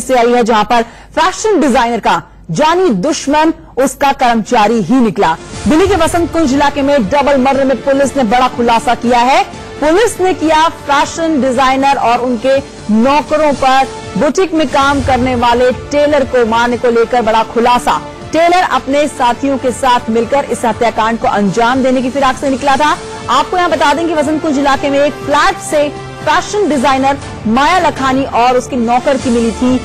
से आई है, जहां पर फैशन डिजाइनर का जानी दुश्मन उसका कर्मचारी ही निकला। दिल्ली के वसंत कुंज इलाके में डबल मर्डर में पुलिस ने बड़ा खुलासा किया है। पुलिस ने किया फैशन डिजाइनर और उनके नौकरों पर बुटीक में काम करने वाले टेलर को मारने को लेकर बड़ा खुलासा। टेलर अपने साथियों के साथ मिलकर इस हत्याकांड को अंजाम देने की फिराक से निकला था। आपको यहां बता दें कि वसंत कुंज इलाके में एक फ्लैट से फैशन डिजाइनर माया लखानी और उसके नौकर की मिली थी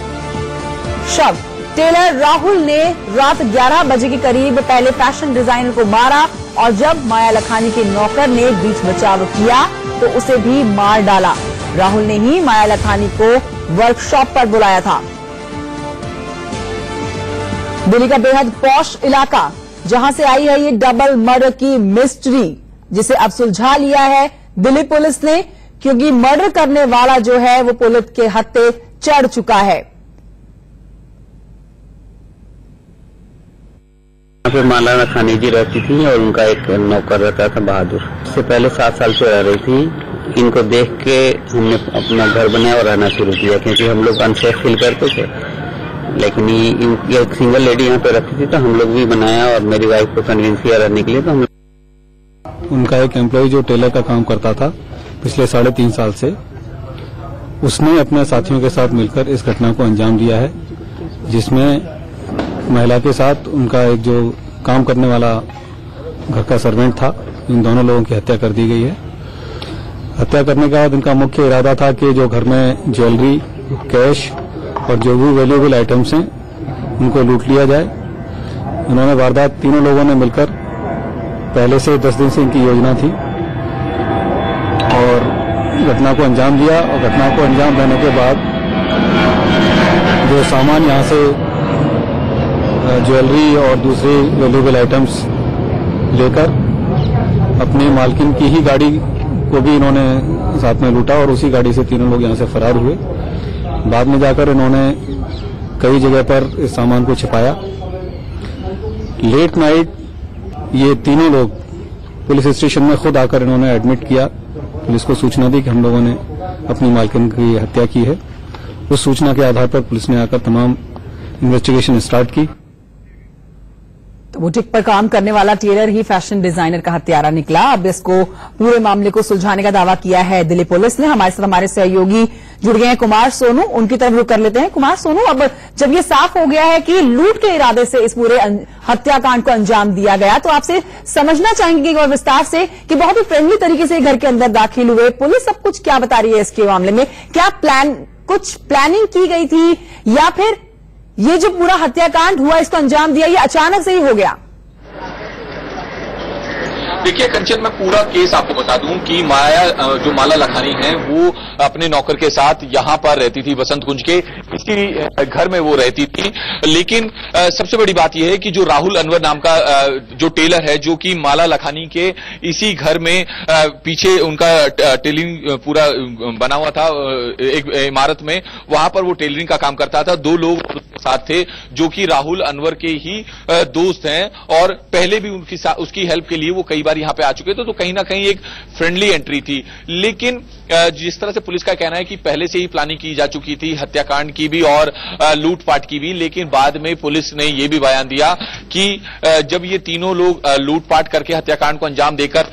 शव। टेलर राहुल ने रात 11 बजे के करीब पहले फैशन डिजाइनर को मारा और जब माया लखानी के नौकर ने बीच बचाव किया तो उसे भी मार डाला। राहुल ने ही माया लखानी को वर्कशॉप पर बुलाया था। दिल्ली का बेहद पॉश इलाका, जहां से आई है ये डबल मर्डर की मिस्ट्री, जिसे अब सुलझा लिया है दिल्ली पुलिस ने, क्योंकि मर्डर करने वाला जो है वो पुलिस के हत्थे चढ़ चुका है। यहाँ पे माला लखानी जी रहती थी और उनका एक नौकर रहता था बहादुर। इससे पहले 7 साल से रह रही थी। इनको देख के हमने अपना घर बनाया और रहना शुरू किया, क्योंकि हम लोग अनसेफ फील करते थे। लेकिन ये एक सिंगल लेडी यहाँ पे रखती थी तो हम लोग भी बनाया और मेरी वाइफ को कन्विंस किया रहने के लिए। तो हम उनका एक एम्प्लॉय जो टेलर का काम करता था पिछले 3.5 साल से, उसने अपने साथियों के साथ मिलकर इस घटना को अंजाम दिया है, जिसमें महिला के साथ उनका एक जो काम करने वाला घर का सर्वेंट था, इन दोनों लोगों की हत्या कर दी गई है। हत्या करने के बाद इनका मुख्य इरादा था कि जो घर में ज्वेलरी, कैश और जो भी वैल्यूएबल आइटम्स हैं उनको लूट लिया जाए। इन्होंने वारदात तीनों लोगों ने मिलकर, पहले से 10 दिन से इनकी योजना थी और घटना को अंजाम दिया। और घटना को अंजाम देने के बाद जो सामान यहाँ से ज्वेलरी और दूसरी वैल्यूएबल आइटम्स लेकर अपनी मालकिन की ही गाड़ी को भी इन्होंने साथ में लूटा और उसी गाड़ी से तीनों लोग यहाँ से फरार हुए। बाद में जाकर इन्होंने कई जगह पर इस सामान को छिपाया। लेट नाइट ये तीनों लोग पुलिस स्टेशन में खुद आकर इन्होंने एडमिट किया। पुलिस को सूचना दी कि हम लोगों ने अपनी मालकिन की हत्या की है। उस सूचना के आधार पर पुलिस ने आकर तमाम इन्वेस्टिगेशन स्टार्ट की। तो बुटीक पर काम करने वाला टेलर ही फैशन डिजाइनर का हत्यारा निकला। अब इसको पूरे मामले को सुलझाने का दावा किया है दिल्ली पुलिस ने। हमारे साथ हमारे सहयोगी जुड़ गए हैं कुमार सोनू, उनकी तरफ रुख कर लेते हैं। कुमार सोनू, अब जब ये साफ हो गया है कि लूट के इरादे से इस पूरे हत्याकांड को अंजाम दिया गया, तो आपसे समझना चाहेंगे और विस्तार से कि बहुत ही फ्रेंडली तरीके से घर के अंदर दाखिल हुए। पुलिस सब कुछ क्या बता रही है इसके मामले में? क्या कुछ प्लानिंग की गई थी या फिर ये जो पूरा हत्याकांड हुआ इसको अंजाम दिया ये अचानक से ही हो गया? देखिए कंचन, मैं पूरा केस आपको बता दूं कि जो माला लखानी है वो अपने नौकर के साथ यहां पर रहती थी, वसंत कुंज के इसी घर में वो रहती थी। लेकिन सबसे बड़ी बात यह है कि जो राहुल अनवर नाम का जो टेलर है, जो कि माला लखानी के इसी घर में पीछे उनका टेलरिंग पूरा बना हुआ था एक इमारत में, वहां पर वो टेलरिंग का काम करता था। 2 लोग उसके साथ थे जो कि राहुल अनवर के ही दोस्त हैं और पहले भी उसकी हेल्प के लिए वो कई बार यहां पे आ चुके थे। तो कहीं ना कहीं एक फ्रेंडली एंट्री थी। लेकिन जिस तरह से पुलिस का कहना है कि पहले से ही प्लानिंग की जा चुकी थी हत्याकांड की भी और लूटपाट की भी। लेकिन बाद में पुलिस ने यह भी बयान दिया कि जब ये तीनों लोग लूटपाट करके हत्याकांड को अंजाम देकर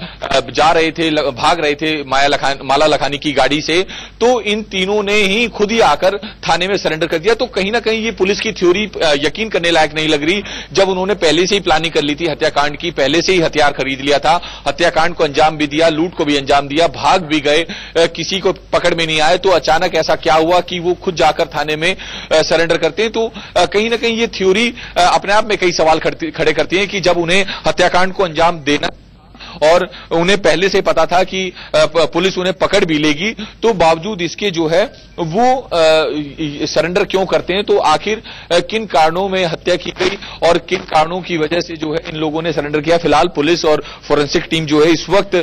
भाग रहे थे माला लखानी की गाड़ी से, तो इन तीनों ने ही खुद ही आकर थाने में सरेंडर कर दिया। तो कहीं ना कहीं ये पुलिस की थ्योरी यकीन करने लायक नहीं लग रही, जब उन्होंने पहले से ही प्लानिंग कर ली थी हत्याकांड की, पहले से ही हथियार खरीद लिया था, हत्याकांड को अंजाम भी दिया, लूट को भी अंजाम दिया, भाग भी गए, किसी को पकड़ में नहीं आए। तो अचानक ऐसा क्या हुआ कि वो खुद जाकर थाने में सरेंडर करते हैं? तो कहीं ना कहीं ये थ्योरी अपने आप में कई सवाल खड़े करती है कि जब उन्हें हत्याकांड को अंजाम देना और उन्हें पहले से पता था कि पुलिस उन्हें पकड़ भी लेगी, तो बावजूद इसके जो है वो सरेंडर क्यों करते हैं? तो आखिर किन कारणों में हत्या की गई और किन कारणों की वजह से जो है इन लोगों ने सरेंडर किया? फिलहाल पुलिस और फोरेंसिक टीम जो है इस वक्त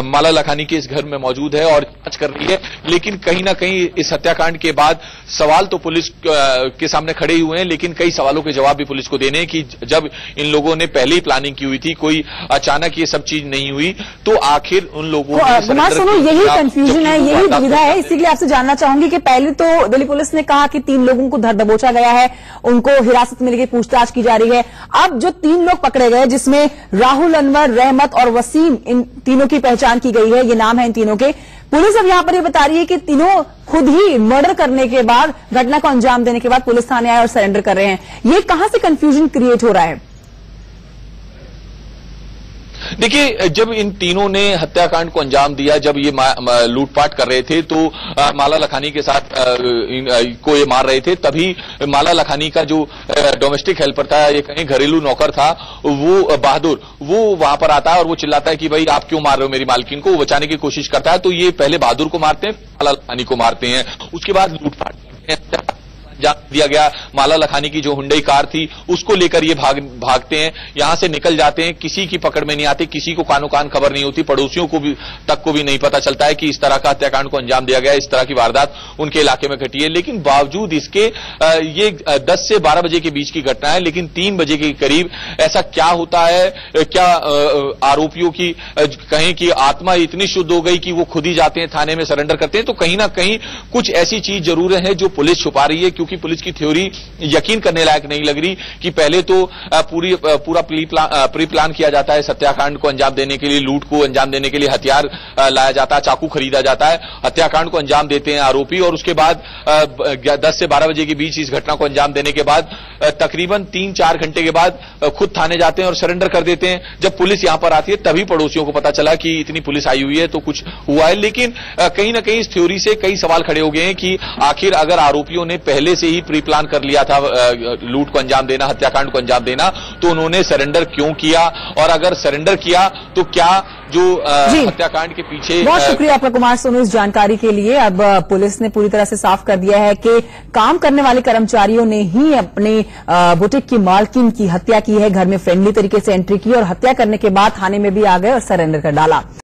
माला लखानी के इस घर में मौजूद है और जांच कर रही है। लेकिन कहीं ना कहीं इस हत्याकांड के बाद सवाल तो पुलिस के सामने खड़े ही हुए हैं, लेकिन कई सवालों के जवाब भी पुलिस को देने हैं कि जब इन लोगों ने पहले ही प्लानिंग की हुई थी, कोई अचानक ये सब चीज नहीं हुई तो आखिर उन लोगों तो कुमार सोनू, यही कंफ्यूजन है, यही दुविधा है। इसीलिए आपसे जानना चाहूंगी कि पहले तो दिल्ली पुलिस ने कहा कि 3 लोगों को धर दबोचा गया है, उनको हिरासत में लेकर पूछताछ की जा रही है। अब जो 3 लोग पकड़े गए, जिसमें राहुल, अनवर, रहमत और वसीम, इन तीनों की पहचान की गई है, ये नाम है इन तीनों के। पुलिस अब यहां पर ये बता रही है कि तीनों खुद ही मर्डर करने के बाद, घटना को अंजाम देने के बाद पुलिस थाने आए और सरेंडर कर रहे हैं। ये कहां से कंफ्यूजन क्रिएट हो रहा है? देखिए, जब इन तीनों ने हत्याकांड को अंजाम दिया, जब ये लूटपाट कर रहे थे तो माला लखानी के साथ को ये मार रहे थे, तभी माला लखानी का जो डोमेस्टिक हेल्पर था, ये कहीं घरेलू नौकर था, वो बहादुर, वो वहां पर आता है और वो चिल्लाता है कि भाई आप क्यों मार रहे हो मेरी मालकिन को। वो बचाने की कोशिश करता है, तो ये पहले बहादुर को मारते हैं, माला लखानी को मारते हैं। उसके बाद लूटपाट दिया गया। माला लखानी की जो हुंडई कार थी उसको लेकर ये भागते हैं, यहां से निकल जाते हैं, किसी की पकड़ में नहीं आते, किसी को कानो कान खबर नहीं होती, पड़ोसियों को भी तक को भी नहीं पता चलता है कि इस तरह का हत्याकांड को अंजाम दिया गया, इस तरह की वारदात उनके इलाके में घटी है। लेकिन बावजूद इसके ये 10 से 12 बजे के बीच की घटना है, लेकिन 3 बजे के करीब ऐसा क्या होता है, क्या आरोपियों की कहें कि आत्मा इतनी शुद्ध हो गई कि वो खुद ही जाते हैं थाने में सरेंडर करते हैं। तो कहीं ना कहीं कुछ ऐसी चीज जरूर है जो पुलिस छुपा रही है, क्योंकि पुलिस की थ्योरी यकीन करने लायक नहीं लग रही कि पहले तो पूरा प्री प्लान किया जाता है हत्याकांड को अंजाम देने के लिए, लूट को अंजाम देने के लिए हथियार लाया जाता है, चाकू खरीदा जाता है, हत्याकांड को अंजाम देते हैं आरोपी, और उसके बाद 10 से 12 बजे के बीच इस घटना को अंजाम देने के बाद तकरीबन 3-4 घंटे के बाद खुद थाने जाते हैं और सरेंडर कर देते हैं। जब पुलिस यहां पर आती है तभी पड़ोसियों को पता चला कि इतनी पुलिस आई हुई है तो कुछ हुआ है। लेकिन कहीं ना कहीं इस थ्योरी से कई सवाल खड़े हो गए हैं कि आखिर अगर आरोपियों ने पहले से ही प्री प्लान कर लिया था लूट को अंजाम देना, हत्याकांड को अंजाम देना, तो उन्होंने सरेंडर क्यों किया, और अगर सरेंडर किया तो क्या जो हत्याकांड के पीछे। बहुत शुक्रिया आपका कुमार सोनू इस जानकारी के लिए। अब पुलिस ने पूरी तरह से साफ कर दिया है कि काम करने वाले कर्मचारियों ने ही अपने बुटीक की मालकिन की हत्या की है, घर में फ्रेंडली तरीके से एंट्री की और हत्या करने के बाद थाने में भी आ गए और सरेंडर कर डाला।